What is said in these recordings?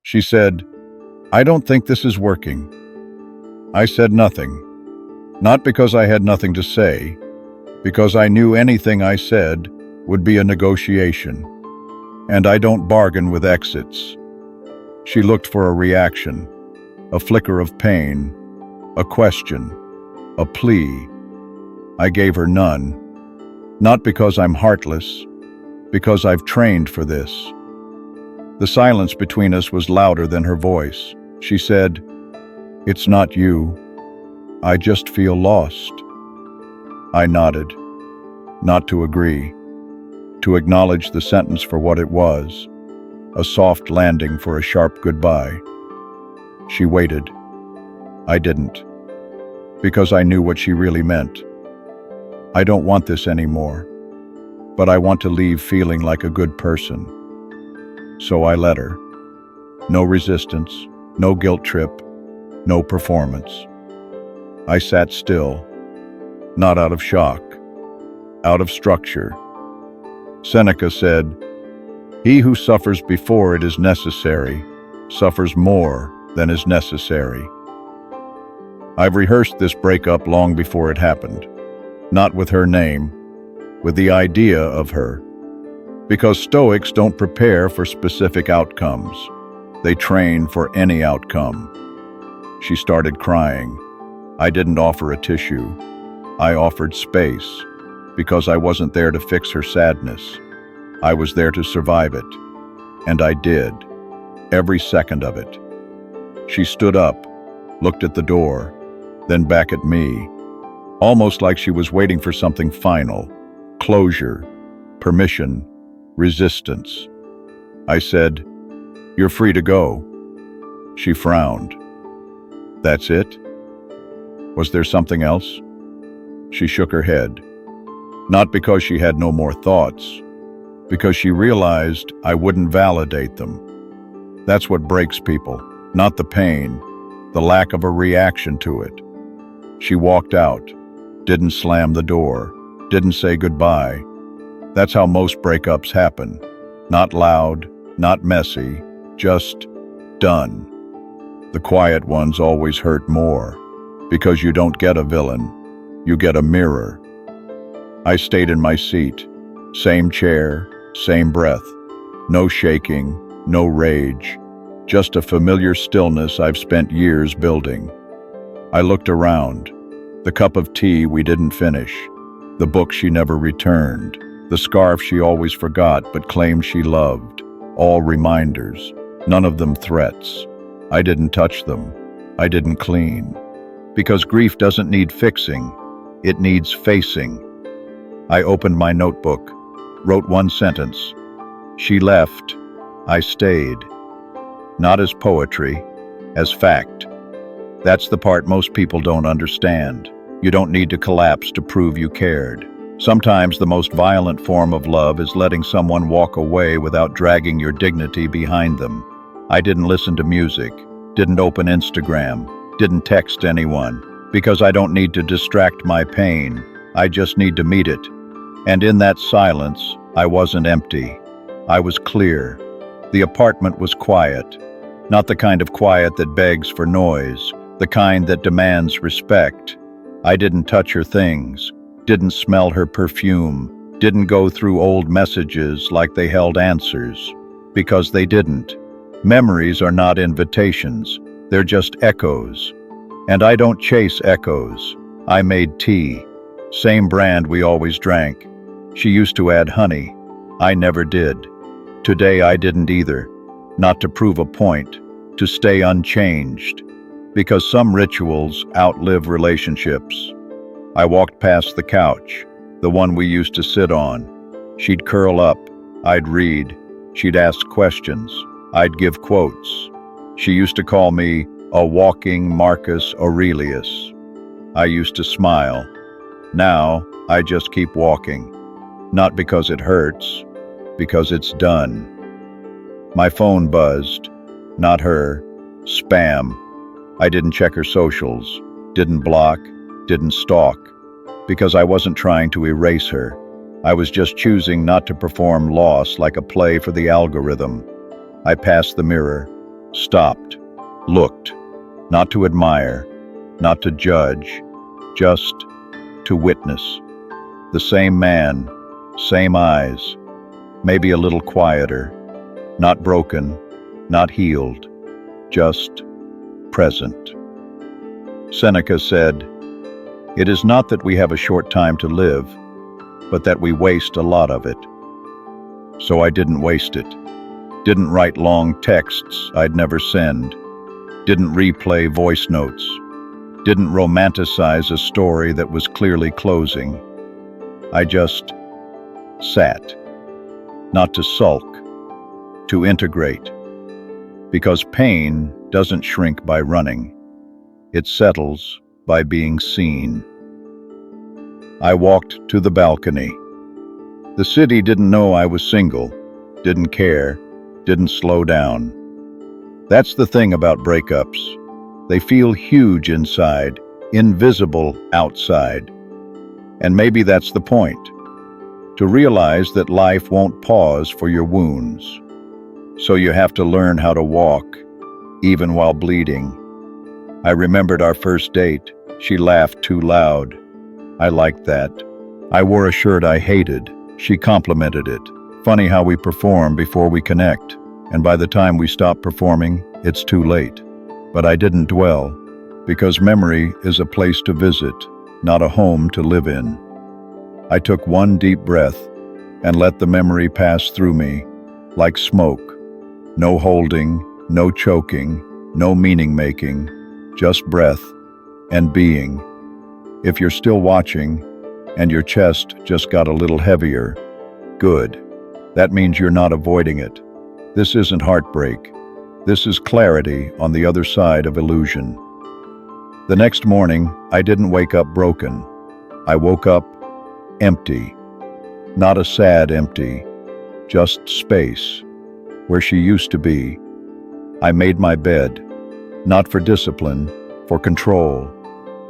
She said, "I don't think this is working." I said nothing, not because I had nothing to say, because I knew anything I said would be a negotiation, and I don't bargain with exits. She looked for a reaction, a flicker of pain, a question, a plea. I gave her none, not because I'm heartless, because I've trained for this. The silence between us was louder than her voice. She said, "It's not you. I just feel lost." I nodded, not to agree, to acknowledge the sentence for what it was, a soft landing for a sharp goodbye. She waited. I didn't, because I knew what she really meant. I don't want this anymore, but I want to leave feeling like a good person. So I let her. No resistance, no guilt trip, no performance. I sat still, not out of shock, out of structure. Seneca said, "He who suffers before it is necessary, suffers more than is necessary." I've rehearsed this breakup long before it happened, not with her name, with the idea of her. Because Stoics don't prepare for specific outcomes. They train for any outcome. She started crying. I didn't offer a tissue. I offered space, because I wasn't there to fix her sadness. I was there to survive it. And I did. Every second of it. She stood up, looked at the door, then back at me, almost like she was waiting for something final. Closure, permission, resistance. I said, "You're free to go." She frowned. "That's it? Was there something else?" She shook her head. Not because she had no more thoughts, because she realized I wouldn't validate them. That's what breaks people, not the pain, the lack of a reaction to it. She walked out, didn't slam the door, didn't say goodbye. That's how most breakups happen. Not loud, not messy, just done. The quiet ones always hurt more, because you don't get a villain, you get a mirror. I stayed in my seat, same chair, same breath, no shaking, no rage, just a familiar stillness I've spent years building. I looked around, the cup of tea we didn't finish, the book she never returned, the scarf she always forgot but claimed she loved, all reminders, none of them threats. I didn't touch them. I didn't clean. Because grief doesn't need fixing, it needs facing. I opened my notebook, wrote one sentence. She left. I stayed. Not as poetry, as fact. That's the part most people don't understand. You don't need to collapse to prove you cared. Sometimes the most violent form of love is letting someone walk away without dragging your dignity behind them. I didn't listen to music, didn't open Instagram, didn't text anyone, because I don't need to distract my pain. I just need to meet it. And in that silence, I wasn't empty. I was clear. The apartment was quiet. Not the kind of quiet that begs for noise, the kind that demands respect. I didn't touch her things, didn't smell her perfume, didn't go through old messages like they held answers, because they didn't. Memories are not invitations, they're just echoes. And I don't chase echoes. I made tea, same brand we always drank. She used to add honey. I never did. Today I didn't either. Not to prove a point, to stay unchanged. Because some rituals outlive relationships. I walked past the couch, the one we used to sit on. She'd curl up, I'd read. She'd ask questions, I'd give quotes. She used to call me a walking Marcus Aurelius. I used to smile. Now, I just keep walking. Not because it hurts, because it's done. My phone buzzed. Not her. Spam. I didn't check her socials, didn't block, didn't stalk, because I wasn't trying to erase her. I was just choosing not to perform loss like a play for the algorithm. I passed the mirror, Stopped, looked, not to admire, not to judge, just to witness. The same man, same eyes, maybe a little quieter, not broken, not healed, just present. Seneca said, "It is not that we have a short time to live, but that we waste a lot of it." So I didn't waste it. Didn't write long texts I'd never send. Didn't replay voice notes. Didn't romanticize a story that was clearly closing. I just sat. Not to sulk, to integrate. Because pain doesn't shrink by running. It settles by being seen. I walked to the balcony. The city didn't know I was single, didn't care, didn't slow down. That's the thing about breakups. They feel huge inside, invisible outside. And maybe that's the point. To realize that life won't pause for your wounds. So you have to learn how to walk, even while bleeding. I remembered our first date. She laughed too loud. I liked that. I wore a shirt I hated. She complimented it. Funny how we perform before we connect. And by the time we stop performing, it's too late. But I didn't dwell, because memory is a place to visit, not a home to live in. I took one deep breath and let the memory pass through me, like smoke. No holding, no choking, no meaning-making, just breath and being. If you're still watching, and your chest just got a little heavier, good. That means you're not avoiding it. This isn't heartbreak. This is clarity on the other side of illusion. The next morning, I didn't wake up broken. I woke up empty. Not a sad empty, just space, where she used to be. I made my bed, not for discipline, for control.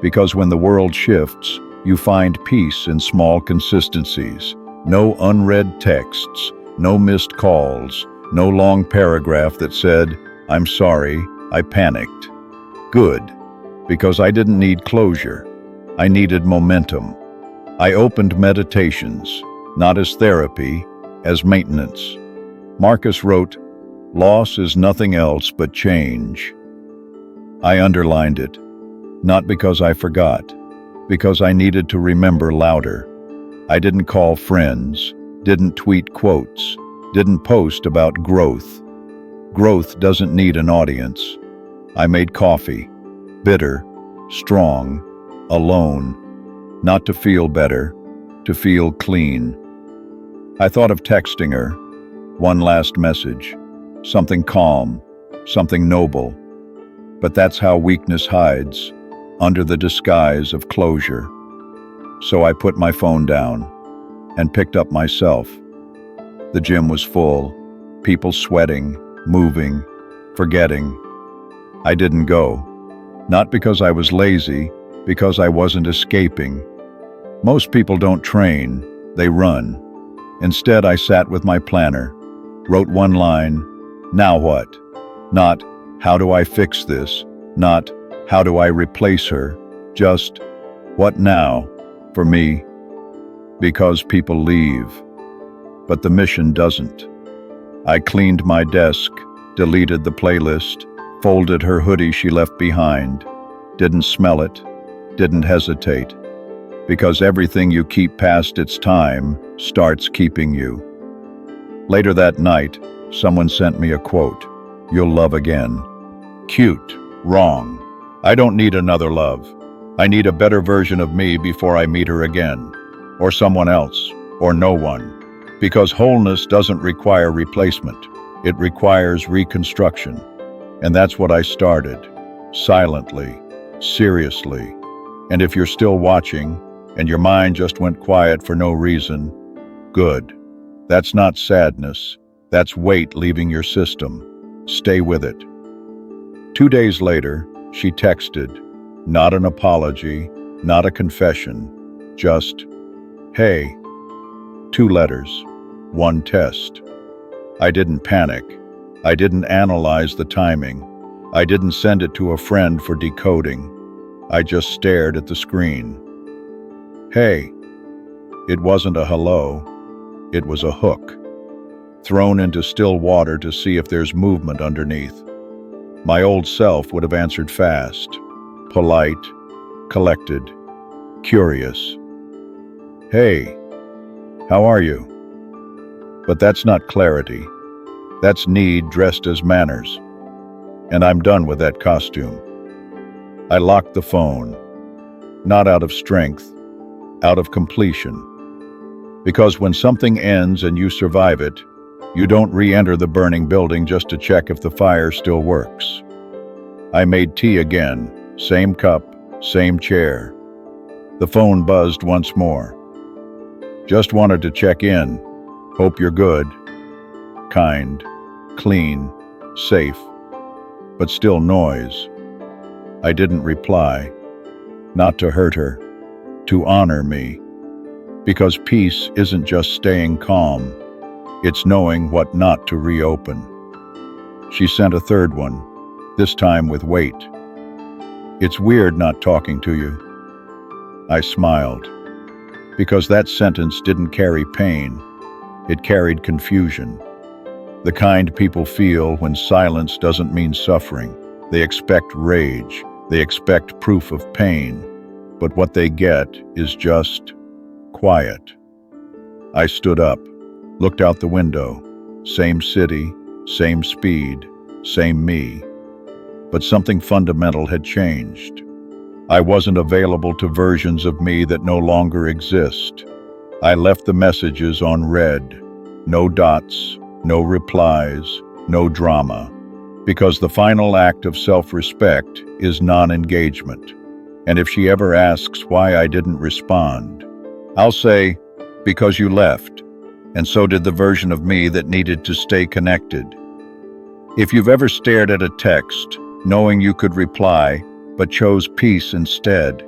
Because when the world shifts, you find peace in small consistencies. No unread texts, no missed calls, no long paragraph that said, "I'm sorry, I panicked." Good, because I didn't need closure. I needed momentum. I opened meditations, not as therapy, as maintenance. Marcus wrote, "Loss is nothing else but change." I underlined it, not because I forgot, because I needed to remember louder. I didn't call friends, didn't tweet quotes, didn't post about growth. Growth doesn't need an audience. I made coffee, bitter, strong, alone, not to feel better, to feel clean. I thought of texting her, one last message, something calm, something noble. But that's how weakness hides, under the disguise of closure. So I put my phone down and picked up myself. The gym was full, people sweating, moving, forgetting. I didn't go, not because I was lazy, because I wasn't escaping. Most people don't train, they run. Instead, I sat with my planner, wrote one line, "Now what?" Not, "How do I fix this?" Not, "How do I replace her?" Just, "What now?" For me. Because people leave. But the mission doesn't. I cleaned my desk, deleted the playlist, folded her hoodie she left behind, didn't smell it, didn't hesitate. Because everything you keep past its time starts keeping you. Later that night, someone sent me a quote, "You'll love again." Cute, wrong. I don't need another love. I need a better version of me before I meet her again. Or someone else, or no one. Because wholeness doesn't require replacement. It requires reconstruction. And that's what I started. Silently. Seriously. And if you're still watching, and your mind just went quiet for no reason, good. That's not sadness. That's weight leaving your system. Stay with it. 2 days later, she texted. Not an apology, not a confession. Just, "Hey." 2 letters. 1 test. I didn't panic. I didn't analyze the timing. I didn't send it to a friend for decoding. I just stared at the screen. Hey. It wasn't a hello. It was a hook, thrown into still water to see if there's movement underneath. My old self would have answered fast, polite, collected, curious. Hey, how are you? But that's not clarity. That's need dressed as manners. And I'm done with that costume. I locked the phone, not out of strength, out of completion. Because when something ends and you survive it, you don't re-enter the burning building just to check if the fire still works. I made tea again, same cup, same chair. The phone buzzed once more. Just wanted to check in. Hope you're good. Kind, clean, safe, but still noise. I didn't reply. Not to hurt her, to honor me. Because peace isn't just staying calm, it's knowing what not to reopen. She sent a third one, this time with weight. It's weird not talking to you. I smiled, because that sentence didn't carry pain, it carried confusion. The kind people feel when silence doesn't mean suffering. They expect rage, they expect proof of pain, but what they get is just quiet. I stood up, looked out the window. Same city, same speed, same me. But something fundamental had changed. I wasn't available to versions of me that no longer exist. I left the messages on red. No dots, no replies, no drama. Because the final act of self-respect is non-engagement. And if she ever asks why I didn't respond, I'll say, because you left, and so did the version of me that needed to stay connected. If you've ever stared at a text, knowing you could reply, but chose peace instead,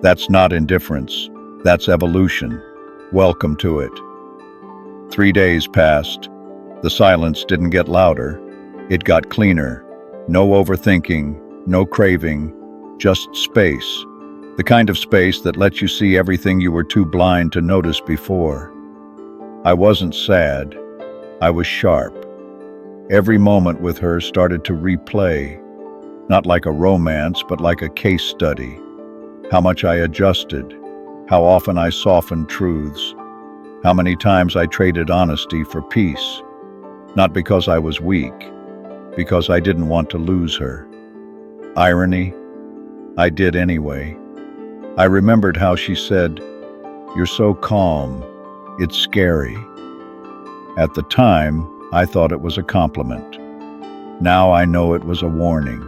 that's not indifference, that's evolution. Welcome to it. 3 days passed. The silence didn't get louder. It got cleaner. No overthinking, no craving, just space. The kind of space that lets you see everything you were too blind to notice before. I wasn't sad. I was sharp. Every moment with her started to replay, not like a romance, but like a case study. How much I adjusted, how often I softened truths, how many times I traded honesty for peace. Not because I was weak, because I didn't want to lose her. Irony? I did anyway. I remembered how she said, "You're so calm, it's scary." At the time, I thought it was a compliment. Now I know it was a warning.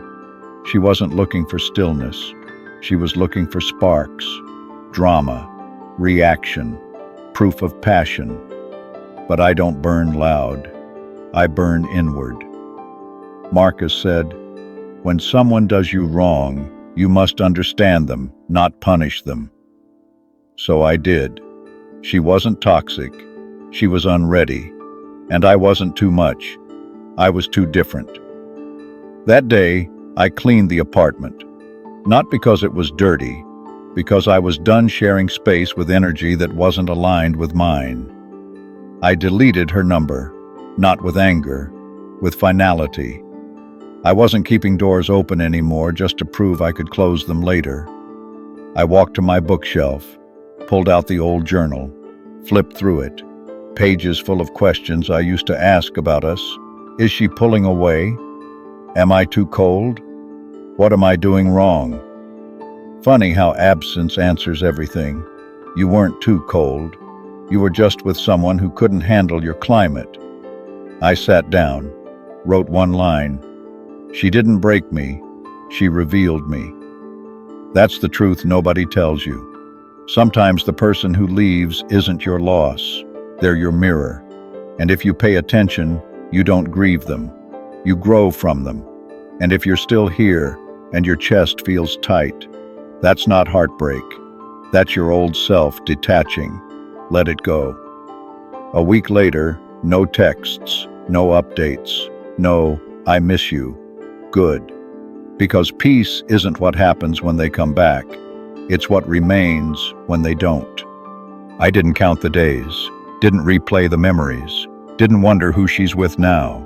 She wasn't looking for stillness. She was looking for sparks, drama, reaction, proof of passion. But I don't burn loud. I burn inward. Marcus said, "When someone does you wrong, you must understand them, not punish them." So I did. She wasn't toxic. She was unready. And I wasn't too much. I was too different. That day, I cleaned the apartment. Not because it was dirty, because I was done sharing space with energy that wasn't aligned with mine. I deleted her number, not with anger, with finality. I wasn't keeping doors open anymore just to prove I could close them later. I walked to my bookshelf, pulled out the old journal, flipped through it, pages full of questions I used to ask about us. Is she pulling away? Am I too cold? What am I doing wrong? Funny how absence answers everything. You weren't too cold. You were just with someone who couldn't handle your climate. I sat down, wrote one line. She didn't break me, she revealed me. That's the truth nobody tells you. Sometimes the person who leaves isn't your loss, they're your mirror. And if you pay attention, you don't grieve them. You grow from them. And if you're still here, and your chest feels tight, that's not heartbreak. That's your old self detaching. Let it go. A week later, no texts, no updates, No, I miss you. Good. Because peace isn't what happens when they come back. It's what remains when they don't. I didn't count the days, didn't replay the memories, didn't wonder who she's with now.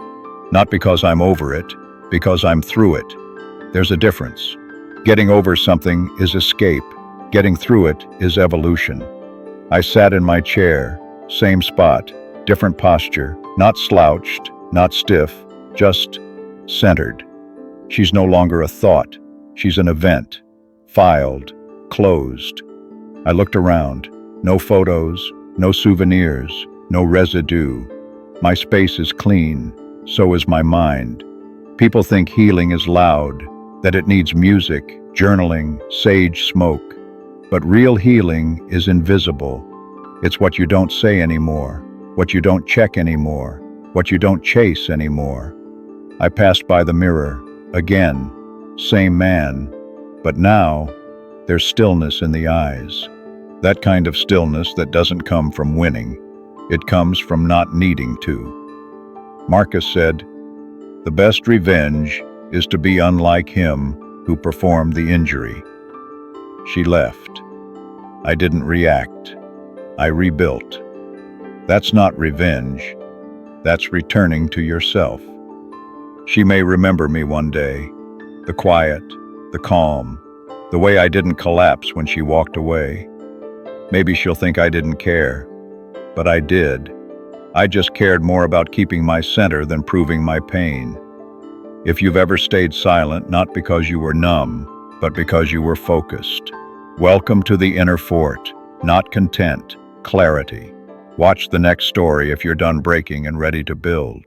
Not because I'm over it, because I'm through it. There's a difference. Getting over something is escape. Getting through it is evolution. I sat in my chair, same spot, different posture, not slouched, not stiff, just centered. She's no longer a thought. She's an event. Filed. Closed. I looked around. No photos, no souvenirs, no residue. My space is clean. So is my mind. People think healing is loud, that it needs music, journaling, sage smoke. But real healing is invisible. It's what you don't say anymore, what you don't check anymore, what you don't chase anymore. I passed by the mirror, again, same man, but now there's stillness in the eyes. That kind of stillness that doesn't come from winning. It comes from not needing to. Marcus said, "The best revenge is to be unlike him who performed the injury." She left. I didn't react. I rebuilt. That's not revenge. That's returning to yourself. She may remember me one day, the quiet, the calm, the way I didn't collapse when she walked away. Maybe she'll think I didn't care, but I did. I just cared more about keeping my center than proving my pain. If you've ever stayed silent, not because you were numb, but because you were focused, welcome to the inner fort, not content, clarity. Watch the next story if you're done breaking and ready to build.